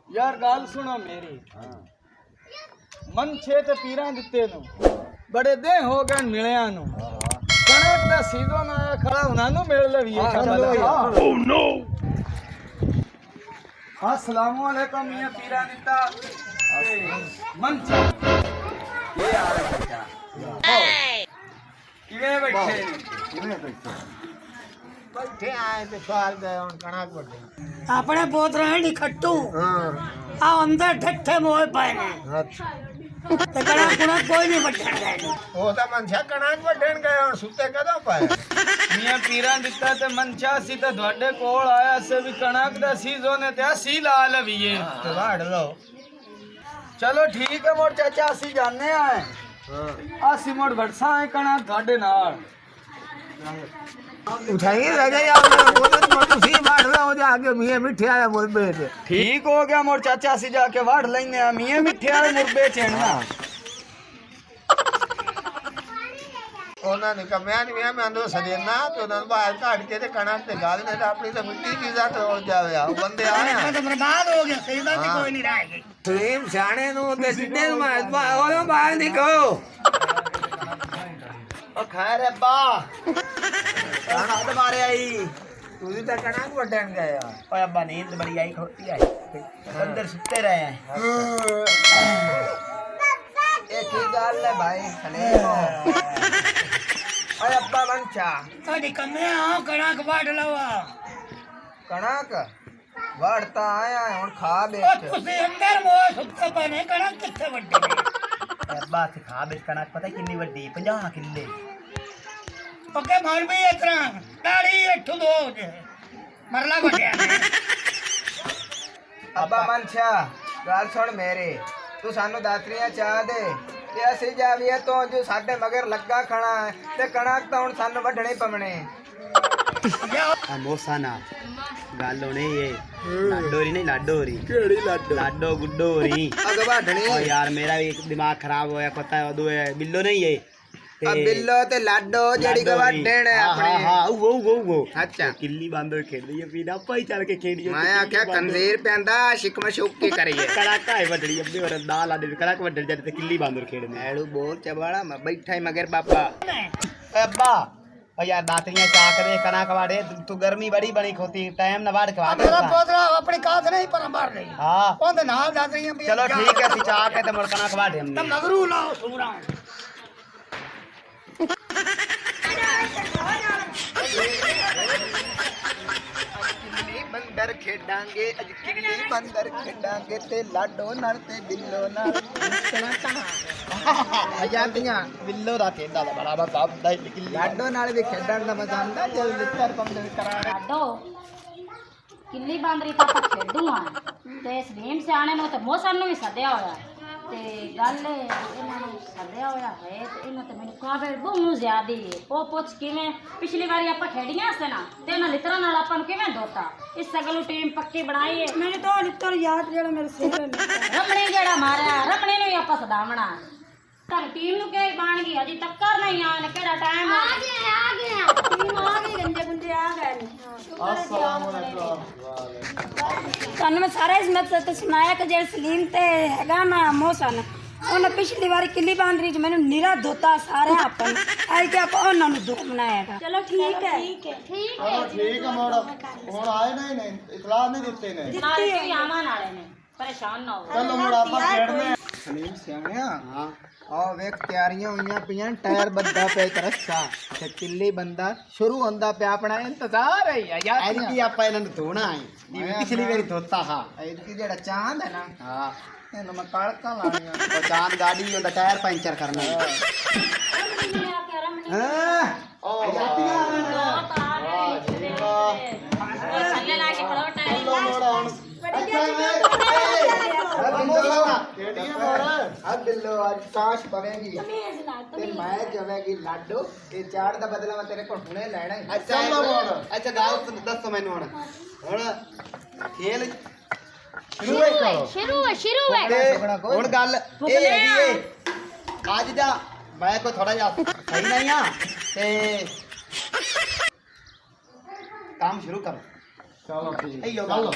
यार गाल सुनो मेरी। मन छे ते पीरां दिते नु बड़े दे हो गए मिलिया नु कणक दा सीजन आया खड़ा उना नु मिल लवीए ओह नो। अस्सलाम वालेकुम मियां पीरां दिता मन छे ये आ रहा किवे बैठे बैठे आए तो साल गए उन कणक बड़े अपने पोत रहे नी खट्टू आ अंदर ठट्ठे मोए पाए ने ते कणक कुणक कोई नहीं बटन गए वो तो मनसा कणक बड़न गए और सुते कदों पाए मियां पीरां दिता ते मनचा सी ते ਤੁਹਾਡੇ ਕੋਲ ਆਇਆ ਸੇ ਵੀ ਕਣਕ ਦਾ ਸੀਜ਼ਨ ਹੈ ਤੇ ਅਸੀਂ ਲਾ ਲਵੀਏ तो वाड़ लो ਚਲੋ ਠੀਕ ਹੈ ਮੋੜ ਚਾਚਾ ਅਸੀਂ ਜਾਣੇ ਆ ਅਸੀਂ ਮੋੜ ਵੜਸਾ ਹੈ ਕਣਕ ਤੁਹਾਡੇ ਨਾਲ उठाइए लगे यार वो तो तुसी वाड़ लो हो आगे मियां मिठे आया बोल बेटे ठीक हो गया मोड़ चाचा ਅਸੀਂ ਜਾ ਕੇ ਵੜ ਲੈਨੇ ਆ ਮੀਆਂ ਮਿੱਠੇ ਵਾਲੇ ਮੁਰਬੇ ਚੇਣਾ ਉਹਨਾਂ ਨੇ ਕਮਿਆ ਨਹੀਂ ਮੈਂ ਆਂਦੋ ਸਜੇਨਾ ਤੇ ਉਹਨਾਂ ਨੂੰ ਬਾਹਰ ਕੱਢ ਕੇ ਤੇ ਕਣਕ ਤੇ ਗਾਲ ਨੇ ਆਪਣੀ ਤਾਂ ਮਿੱਟੀ ਦੀ ਜ਼ਾਤ ਹੋ ਜਾਵੇ ਆ ਬੰਦੇ ਆਏ मैं तो बर्बाद हो गया सही बात कोई नहीं रहेगी ਤਰੀਮ ਸਿਆਣੇ ਨੂੰ ਤੇ ਸਿੱਧੇ ਨੂੰ ਉਹ ਬਾਹਰ ਨਿਕਲੋ ਉਹ ਖੈਰ ਅੱਬਾ ਖਾਣਾ ਤੇ ਮਾਰਿਆ ਈ ਤੁਸੀਂ ਤਾਂ ਕਣਕ ਵੱਢਣ ਗਏ ਆ ਓਏ ਅੱਬਾ ਨੀਂਦ ਬੜੀ ਆਈ ਖੋਤੀ ਆਈ ਅੰਦਰ ਸੁੱਤੇ ਰਹੇ ਆ ਇਹ ਕੀ ਗੱਲ ਹੈ ਭਾਈ ਖਲੇ ਓਏ ਅੱਬਾ ਮੰਚਾ ਤੁਹਾਡੀ ਕੰਮੇ ਆ ਕਣਕ ਵੱਢ ਲਵਾ ਕਣਕ ਵੜਤਾ ਆਇਆ ਹੁਣ ਖਾ ਉਹ ਬੈਠ ਤੁਸੀਂ ਅੰਦਰ ਮੋਏ ਸੁੱਤੇ ਪਏ ਨੇ ਕਣਕ ਕਿੱਥੇ ਵੱਢੀ ਅੱਬਾ ਤੇ ਖਾ ਬੈਠ ਕਣਕ ਪਤਾ ਕਿੰਨੀ ਵੱਡੀ 50 ਕਿੱਲੇ ओके मार भी इतना दाढ़ी इठू दो जे मरला बढ़िया ने ਅੱਬਾ ਮੰਚਾ ਗੱਲ ਸੁਣ ਮੇਰੇ ਤੂੰ ਸਾਨੂੰ ਦਾਤਰੀਆਂ ਚਾਹ ਦੇ ਤੇ ਅਸੀਂ ਜਾਵੀਏ ਤੋਂ ਜੋ ਸਾਡੇ ਮਗਰ ਲੱਗਾ ਖਣਾ ਹੈ ਤੇ ਕਣਕ ਤਾਂ ਹੁਣ ਸਾਨੂੰ ਵੱਢਣੇ ਪਵਣੇ ਮੋਸਾਨਾ ਗੱਲ ਹੋਣੀ ਇਹ ਲਾਡੋਰੀ ਨਹੀਂ ਲਾਡੋਰੀ ਕਿਹੜੀ ਲੱਡ ਲਾਡੋ ਗੁੱਡੋਰੀ ਅਗ ਵੱਢਣੀ ਓ ਯਾਰ ਮੇਰਾ ਵੀ ਇੱਕ ਦਿਮਾਗ ਖਰਾਬ ਹੋਇਆ ਪਤਾ ਉਦੋਂ ਇਹ ਬਿੱਲੋ ਨਹੀਂ ਇਹ ਆ ਬਿੱਲੋ ਤੇ ਲਾਡੋ ਜਿਹੜੀ ਗਵਾ ਦੇਣ ਆਪਣੇ ਹਾਂ ਉਹ ਅੱਛਾ ਕਿੱਲੀ ਬੰਦ ਖੇਡਦੀ ਹੈ ਪੀਦਾ ਆਪਾਂ ਹੀ ਚੱਲ ਕੇ ਖੇਡੀਏ ਮੈਂ ਆਖਿਆ ਕੰਜ਼ੀਰ ਪੈਂਦਾ ਸ਼ਿਕਮ ਸ਼ੁਕ ਕੀ ਕਰੀਏ ਕੜਾਕਾ ਹੈ ਵੱਡੜੀ ਅੱਬੇ ਵਰ ਦਾ ਲਾ ਦੇ ਕੜਾਕ ਵੱਡੜ ਜਦ ਤੇ ਕਿੱਲੀ ਬੰਦ ਖੇਡਦੇ ਐੜੂ ਬੋਲ ਚਬਾਲਾ ਮੈਂ ਬੈਠਾ ਹੀ ਮਗਰ ਬਾਬਾ ਅੱਬਾ ਓ ਯਾਰ ਦਾਤਰੀਆਂ ਚਾਕ ਦੇ ਕਣਾ ਕਵਾੜੇ ਤੂੰ ਗਰਮੀ ਬੜੀ ਬਣੀ ਖੋਤੀ ਟਾਈਮ ਨਾ ਵਾੜ ਖਵਾ ਦੇ मेरा पोतरा अपनी कात नहीं पर मार रही ਹਾਂ ओंदे नाल दादरियां भी ਚਲੋ ਠੀਕ ਹੈ ਅਸੀਂ ਚਾਕ ਹੈ ਤੇ ਮੁੜ ਕਣਾ ਖਵਾੜੇ तब ਹਮਨੇ मगरू लाओ सुमरा ਬੰਦਰ ਖੇਡਾਂਗੇ ਅੱਜ ਕਿੱਲੀ ਬੰਦਰ ਖੇਡਾਂਗੇ ਤੇ ਲਾਡੋ ਨਾਲ ਤੇ ਬਿੱਲੋ ਨਾਲ ਆਜ਼ਾਦੀਆਂ ਬਿੱਲੋ ਦਾ ਖੇਡਦਾ ਦਾ ਬੜਾ ਬੜਾ ਦਾ ਕਿੱਲੀ ਲਾਡੋ ਨਾਲ ਵੀ ਖੇਡਣ ਦਾ ਮਜ਼ਾ ਆਉਂਦਾ ਜਦ ਲਿੱਤਰ ਪੰਦੇ ਕਰਾ लाडो किल्ली बांदरी तो आप खेडू हाँ ते इस भीम सियाणे नु ते मौसम नु भी सद्या होया ते गल इन्हां नु सद्या होया है ते इन्हां ते मैनू काबे बहुत ज्यादा है ओ पुछ किवें पिछली बारी आपां खेडियां से ना ते इन्हां लितरां नाल आपां नु किवें धोता इस सगल टीम पक्की बनाई है मैंने तो लित्तर याद जेड़ा मेरे सिर रमणी जेड़ा मारया रमणी नु ही आपां सदावणा तर टीम नु के बन गई अजी टक्कर नहीं आन केड़ा टाइम आ गया टीम आ गई गंदे गुंदे आ गए ਤੁਹਾਨੂੰ ਮੈਂ ਸਾਰਾ ਇਸ ਮਤਲਬ ਤੇ ਸੁਣਾਇਆ ਕਿ ਜਿਹੜਾ ਸਲੀਮ ਤੇ ਹੈਗਾ ਨਾ ਮੋਸਨ ਉਹਨੇ ਪਿਛਲੀ ਵਾਰੀ ਕਿੱਲੀ ਬਾਂਦਰੀ ਚ ਮੈਨੂੰ ਨੀਰਾ ਧੋਤਾ ਸਾਰੇ ਆਪਨ ਆਈ ਕਿ ਆਪਾਂ ਉਹਨਾਂ ਨੂੰ ਦੋ ਬਣਾਏਗਾ ਚਲੋ ਠੀਕ ਹੈ ठीक है ਠੀਕ ਹੈ ਮੋੜ ਹੁਣ ਆਏ ਨਹੀਂ ਇਤਲਾਹ ਨਹੀਂ ਦਿੱਤੇ ਨੇ नाले भी आवन वाले ने परेशान ना हो ਚਲੋ ਮੋੜ ਆਪਾਂ ਖੇਡਨੇ ਸਲੀਮ ਸਿਆਣਿਆ ਹਾਂ ਆ ਵੇਖ ਤਿਆਰੀਆਂ ਹੋਈਆਂ ਪਈਆਂ ਟਾਇਰ ਬੱਦਾ ਪਿਆ ਤਰਸਾ ਤੇ ਕਿੱਲੀ ਬੰਦਾ ਸ਼ੁਰੂ ਹੁੰਦਾ ਪਿਆ ਆਪਣਾ ਇੰਤਜ਼ਾਰ ਹੈ ਯਾਰ ਐਤਕੀ ਆਪਾਂ ਇਹਨਾਂ ਨੂੰ ਧੋਣਾ ਹੈ ਜਿਵੇਂ ਪਿਛਲੀ ਵਾਰੀ ਧੋਤਾ ਹਾਂ ਐਤਕੀ ਜਿਹੜਾ ਚਾਂਦ ਹੈ ਨਾ ਹਾਂ ਇਹਨੂੰ ਮੈਂ ਕੜਕਾਂ ਲਾਣੀਆਂ ਉਹ ਚਾਂਦ ਗਾੜੀ ਹੁੰਦਾ ਟਾਇਰ ਪੈਂਚਰ ਕਰਨਾ ਹਾਂ थल्ले लाके खड़ो टायर अब बिल्लो आज ताश पवेगी ते मैं जवेगी लाडो ते चाड़ दा बदला मैं तेरे को हुने लेना है ਅੱਛਾ ਗੱਲ ਦੱਸੋ ਮੈਨੂੰ ਹੁਣ ਖੇਲ शुरू है ਤੇ ਹੁਣ ਗੱਲ ਇਹ ਹੈਗੀ ਏ ਅੱਜ ਦਾ ਮੈਂ ਕੋਈ ਥੋੜਾ ਜਿਹਾ ਸਹੀ ਨਹੀਂ ਆ ਤੇ ਕੰਮ ਸ਼ੁਰੂ ਕਰੋ ਚਲੋ ਠੀਕ अयो चलो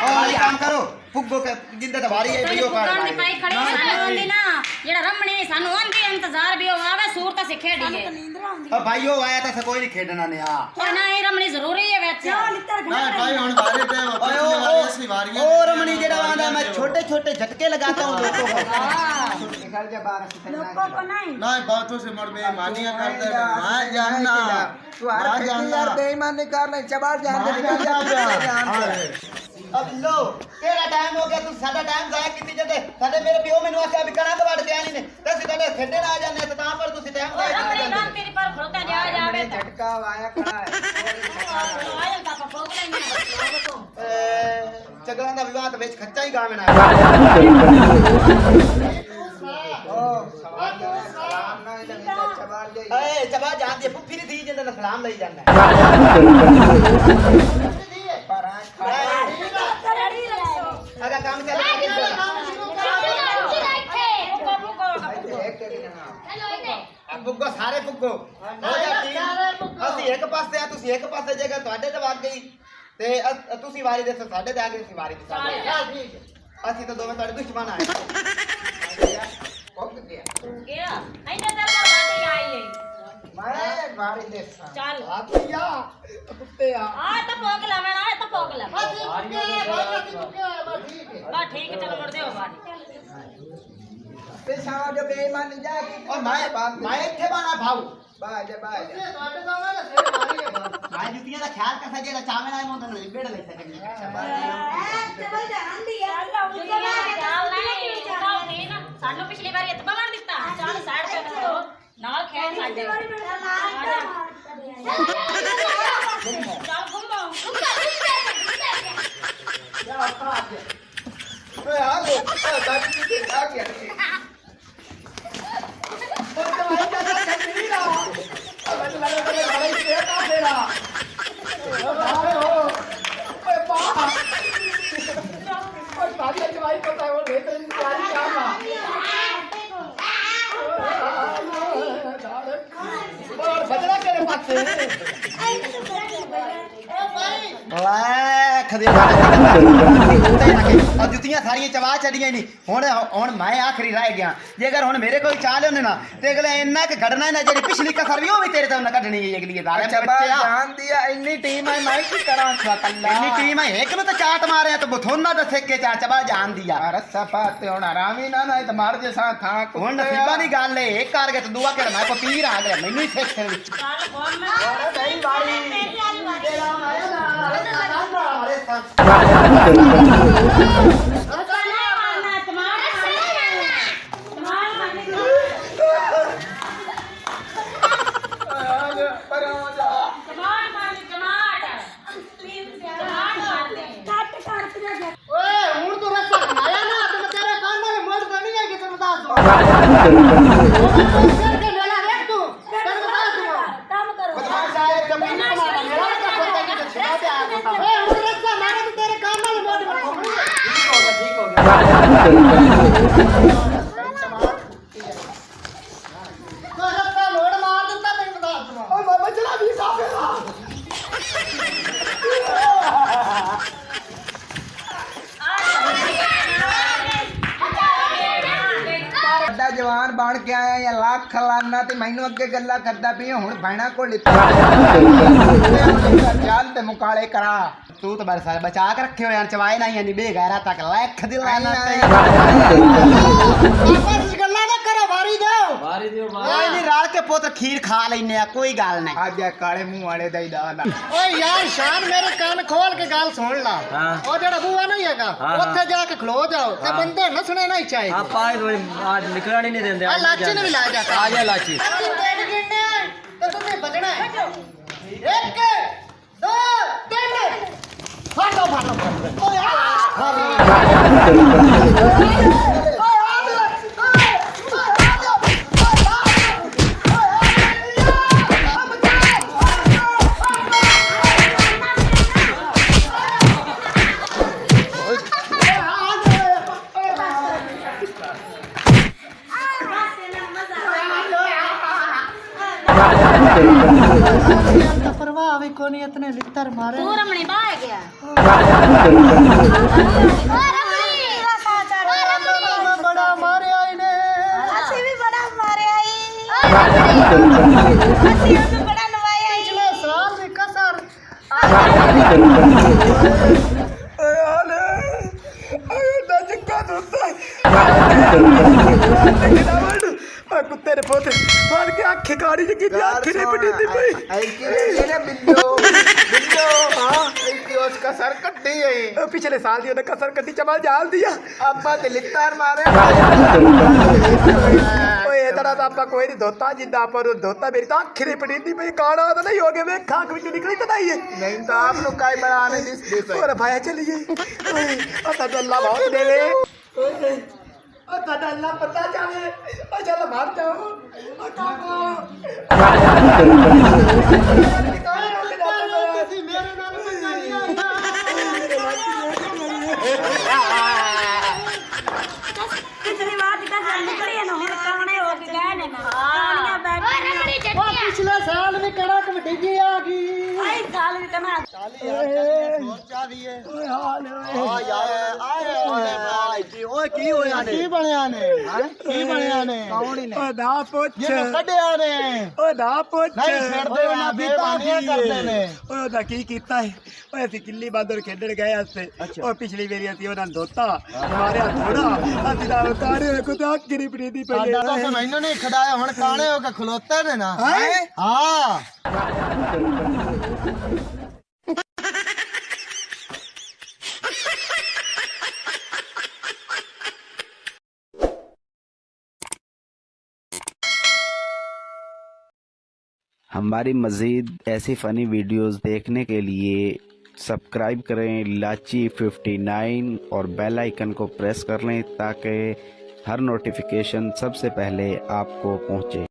और ये काम करो फुग्गो के जिंदे तवारी है वीडियो ਦੁਕਾਨ कार्ड ਦੀ ਪਾਈ ਖੜੀ ਸਾਨੂੰ ਆਂਦੀ ਨਾ ਜਿਹੜਾ ਰਮਣੀ ਸਾਨੂੰ ਆਂਦੀ ਇੰਤਜ਼ਾਰ ਵੀ ਉਹ ਆਵੇ ਸੂਰ ਤਾਂ ਸਿੱਖੇ ਡੀਏ अब भाईओ आया था कोई नहीं खेडना ने हां और ना ਇਹ ਰਮਣੀ ਜ਼ਰੂਰੀ ਹੈ ਵਿੱਚ भाई हुन बारी पे असली बारी है और रमणी जेड़ा आंदा मैं छोटे छोटे झटके लगाता हूं लोगों को निकल जा बाहर से लोगों को नहीं ना बातों से मर बेईमानियां करते हैं मैं जानना तू हर यार बेईमानी कर ले चबार जान दे निकल जा अब लो तेरा टाइम हो गया तू साडा टाइम जाया कितनी जदे साडे मेरे पियो मेनू आसे अभी कणा कवाड़ के आनी ने तसी कदे खेडे ना आ जाने तो तां पर तुसी टाइम जाया ਰਮਣੀ ਨਾ ਤੇਰੀ ਪਰ ਖੜੋਤਾ ਜਾ ਜਾਵੇ ਤਾਂ झटका आया खड़ा है ਆਇਆ ਤਾਂ ਪਪੋ ਲੈਣੀ चगलां दा विवाह तो विच खच्चा ही गावे ना ए चबा जान दे फुफी दी जिंदे ना सलाम लई जाना अगर काम चले फुग्गो सारे फुग्गो हो जा टीम ਅਸੀਂ ਇੱਕ ਪਾਸੇ ਆ ਤੁਸੀਂ ਇੱਕ ਪਾਸੇ ਜੇਕਰ ਤੁਹਾਡੇ ਤੇ ਵੱਗ ਗਈ ਤੇ ਤੁਸੀਂ ਵਾਰੀ ਦੇ ਸਾਡੇ ਤੇ ਆ ਗਏ ਅਸੀਂ ਵਾਰੀ ਦੇ ਸਾਡੇ ਅਸੀਂ ਤਾਂ ਦੋਵੇਂ ਤੁਹਾਡੇ ਦੁਸ਼ਮਣ ਆਏ ਪਹੁੰਚ ਗਿਆ ਗਿਆ ਇੰਨੇ ਦਰ ਦਾ ਬਾਟੀ ਆਈ ਹੈ मैं बारी दे ਚੱਲ आतिया कुत्ते आ ਆ ਤਾਂ ਭੋਗ ਲਾਵਣਾ ਆ ਤਾਂ ਭੋਗ ਲਾ ਬਾ ਠੀਕ ਹੈ ਚਲੋ ਮੁੜਦੇ ਹੋ ਬਾਜੀ पेशा जो बेईमानी जा की और मैं ਇੱਥੇ ਬਾਣਾ ਭਾਉ बाजे बाजे ਮੈਂ ਜੁੱਤੀਆਂ ਦਾ ਖਿਆਲ ਕਰਦਾ ਜਿਹੜਾ ਚਾਵੇਂ ਨਾਲ ਮੋਂਦਾ ਨਹੀਂ ਬੇੜ ਲੈ ਸਕਦੀ ਸਾਨੂੰ ਪਿਛਲੀ ਵਾਰੀ ਇੱਥੇ ਬਵਣ ਦਿੱਤਾ ਚੱਲ ਸਾਈਡ ਤੇ ਕਰੋ ਨਾਲ ਖੇਡ ਸਾਡੇ ਚੱਲ ਘੁੰਮੋ ओए आ गए दादी जी आ गया ਜੁੱਤੀਆਂ ਸਾਰੀਆਂ ਚਵਾ ਚੜੀਆਂ ਨਹੀਂ ਹੁਣ ਮੈਂ ਆਖਰੀ ਰਹਿ ਗਿਆ ਜੇਕਰ ਹੁਣ ਮੇਰੇ ਕੋਲ ਚਾਹ ਲਿਓਨੇ ਨਾ ਤੇ ਅਗਲੇ ਇੰਨਾ ਕਿ ਘੜਨਾ ਨਾ ਜਿਹੜੀ ਪਿਛਲੀ ਕਸਰ ਵੀ ਉਹ ਵੀ ਤੇਰੇ ਤੋਂ ਨਾ ਕੱਢਣੀ ਹੈ ਅਗਲੀ ਦਾਲੇ चबा जान दिया इन्नी टीम है मैं की करा अल्लाह ਇੰਨੀ ਟੀਮ ਹੈ ਇੱਕ ਨੂੰ ਤਾਂ ਚਾਟ ਮਾਰਿਆ ਤੇ ਬਥੋਨਾ ਦਾ ਸਿੱਕੇ ਚਾਰ ਚਬਾ ਜਾਣ ਦਿਆ अरे सफा ते हुन आरामी ना ना ते मार जे सा था ਹੁਣ ਨਸੀਬਾਂ ਦੀ ਗੱਲ ਏ ਇੱਕ ਕਰ ਗਿਆ ਤੇ ਦੂਆ ਕਰ ਮੈਂ ਕੋ ਪੀਰ ਆ ਗਿਆ ਮੈਨੂੰ ਹੀ ਸਿੱਖ ਵਿੱਚ ਚੱਲ ਘੁੰਮ अरे नहीं बारी जवान बन के आया या लाख खलाना ते मैनू अगे गल्ला करदा पई हुण भैणा को लिता चाल ते मुकाले करा तू तो बरसा बचा के रखे हो यार चवाए ना यानी बेगैरा तक लाख दिल लाना गल्ला ना करो वारी दो कोई नहीं राल के पुत्र खीर खा लेने आ कोई गल नहीं आज काले मुंह वाले दा ही दादा ਓਏ ਯਾਰ ਸ਼ਾਨ ਮੇਰੇ ਕੰਨ ਖੋਲ ਕੇ ਗੱਲ ਸੁਣ ਲਾ ਉਹ ਜਿਹੜਾ ਬੂਆ ਨਹੀਂ ਹੈਗਾ ਉੱਥੇ ਜਾ ਕੇ ਖਲੋ ਜਾਓ ਤੇ ਬੰਦੇ ਨਸਣੇ ਨਹੀਂ ਚਾਹੀਦੇ ਆਪਾਂ आज निकलने नहीं देंगे ਆ ਲਾਚੀ ਨੂੰ ਵੀ ਲਾ ਜਾ आ जा लाची ਅਸੀਂ ਦੇਖ ਗਿਣਨੇ ਤੇ ਤੁਸੀਂ ਬਜਣਾ ਹੈ 1 2 3 ਫਾਟੋ ਫਾਟੋ ਓਏ ਆ परवाह भी को नहीं इतने लितर मारे तू रमणी बाहर गया बड़ा मारे आई ने ਅਸੀਂ ਵੀ ਬੜਾ ਮਾਰੇ ਆਈ ਅਸੀਂ ਉਹਨੂੰ ਬੜਾ ਨਵਾਇਆ ਆਈ पिछले साल भी कसर कुत्ते ने पोते मार के आंखें काड़ी जी की आंखें नहीं पड़ी थी भाई बिल्लो बिल्लो हाँ उसका सर कट्टी है पिछले साल दी उन्हें कसर कट्टी चमाल जाल दिया अब्बा ते लित्तार मारे ओए इतना तो आपका कोई नहीं धोता जिंदा पर धोता मेरी तो आंखें नहीं पड़ी थी भाई काड़ा तो नहीं हो गया मैं खाक में निकली तो नहीं है नहीं तो आप लोग काय बनाने दिस और भाई चलिए अता अल्लाह बहुत दे ले अता अल्लाह पता जावे ओ चल मार जाओ ओ काको मेरे नाम ਪਿਛਲੀ ਵਾਰ ਦੀ ਤਾਂ ਨਿਕਲੀ ਨਾ ਹੁਣ ਕਾਣੇ ਹੋ ਕੇ ਗਏ ਨੇ ਨਾ ਕਾਣੀਆਂ ਬੈਠੀਆਂ ਉਹ ਪਿਛਲੇ ਸਾਲ ਵੀ ਕਣਕ ਵਢੀ ਆ ਗਈ ਆਈ ਸਾਲ ਵੀ ਤਾਂ ਮੈਂ ਓਏ ਕੀ ਹੋਇਆ ਨੇ ਕੀ ਬਣਿਆ ਨੇ ਕੀ ਬਣਿਆ ਨੇ ਕੌਣ ਨੇ ਓ ਨਾ ਪੁੱਛ ਜਿਹਨੂੰ ਕੱਢਿਆ ਨੇ ਓ ਨਾ ਪੁੱਛ ਨਹੀਂ ਛੱਡਦੇ ਨਾ ਬੇਈਮਾਨੀਆਂ ਕਰਦੇ ਨੇ ਓਏ ਉਹਦਾ ਕੀ ਕੀਤਾ ਹੈ ਓਏ ਅਸੀਂ ਕਿੱਲੀ ਬਾਂਦਰ ਖੇਡਣ ਗਏ ਅਸੇ ਓ ਪਿਛਲੀ ਵਾਰੀ ਅਸੀਂ ਉਹਨਾਂ ਨੂੰ ਧੋਤਾ ਮਾਰਿਆ ਥੋੜਾ ਅਸੀਂ ਤਾਂ ਕਾੜੇ ਕੋ ਤਾਂ ਅੱਖਰੀ ਪੜੀਦੀ ਪਈ ਸਾਡਾ ਤਾਂ ਮੈਨੂੰ ਨਹੀਂ ਖੜਾਇਆ ਹੁਣ ਕਾਣੇ ਹੋ ਕੇ ਖਲੋਤੇ ਨੇ ਨਾ ਹਾਂ हमारी मज़ीद ऐसी फ़नी वीडियोस देखने के लिए सब्सक्राइब करें लाची 59 और बेल आइकन को प्रेस कर लें ताकि हर नोटिफिकेशन सबसे पहले आपको पहुंचे।